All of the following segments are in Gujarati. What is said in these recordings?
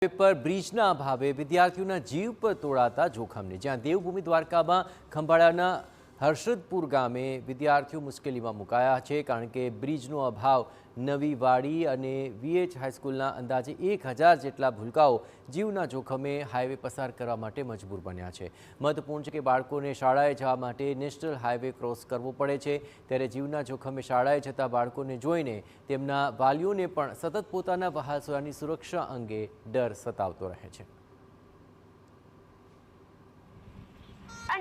પર બ્રિજના અભાવે વિદ્યાર્થીઓના જીવ પર તોડાતા જોખમને જ્યાં દેવભૂમિ દ્વારકામાં ખંભાળાના હર્ષદપુર ગામે વિદ્યાર્થીઓ મુશ્કેલીમાં મુકાયા છે કારણ કે બ્રિજનો અભાવ નવી વાડી અને વીએચ હાઈસ્કૂલના અંદાજે 1000 જેટલા ભૂલકાઓ જીવના જોખમે હાઈવે પસાર કરવા માટે મજબૂર બન્યા છે। મહત્વપૂર્ણ છે કે બાળકોને શાળાએ જવા માટે નેશનલ હાઈવે ક્રોસ કરવો પડે છે ત્યારે જીવના જોખમે શાળાએ જતા બાળકોને જોઈને તેમના વાલીઓને પણ સતત પોતાના વહાસોની સુરક્ષા અંગે ડર સતાવતો રહે છે।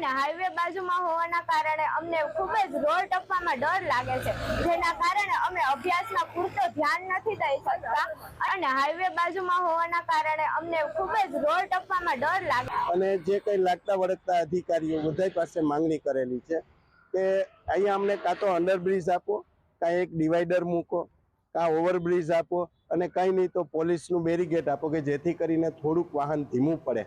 हाईवे बाजू में होवाना कारणे अमने खूब ज रोड टपवामां डर लागे छे, जेना कारणे अमे अभ्यासमां पूरतो ध्यान नथी दई शकता अने हाईवे बाजू में होवाना कारणे अमने खूब ज रोड टपवामां डर लागे अने जे कई लागता वळगता अधिकारीओ बधाय पासे मांगणी करेली छे के अहींया अमने कां तो अंडरब्रिज आपो, कां एक डिवाइडर मूको, कां ओवरब्रिज आपो अने कांई नहीं तो पोलीसनुं बेरीगेट आपो के जेथी करीने थोडुंक वाहन धीमું પડે।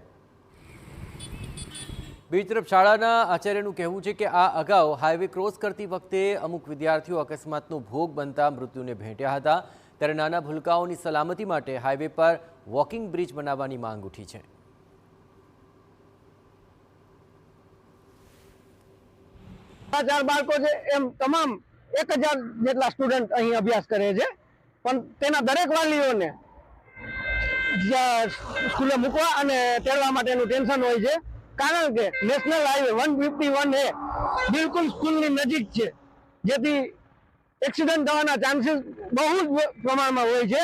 બીજી તરફ શાળાના આચાર્યનું કહેવું છે કે આ અગાઉ હાઈવે ક્રોસ કરતી વખતે અમુક વિદ્યાર્થીઓ અકસ્માતનો ભોગ બનતા મૃત્યુને ભેટ્યા હતા ત્યારે નાના ભૂલકાઓની સલામતી માટે હાઈવે પર વોકિંગ બ્રિજ બનાવવાની માંગ ઉઠી છે। બાળકો છે એમ તમામ 1000 જેટલા સ્ટુડન્ટ અહીં અભ્યાસ કરે છે પણ તેના દરેક વાલીઓને સ્કૂલે મૂકવા અને તેડવા માટેનું ટેન્શન હોય છે કારણ કે નેશનલ હાઈવે 151 એ બિલકુલ સ્કૂલની નજીક છે જેથી એક્સિડન્ટ થવાના ચાન્સીસ બહુ જ પ્રમાણમાં હોય છે।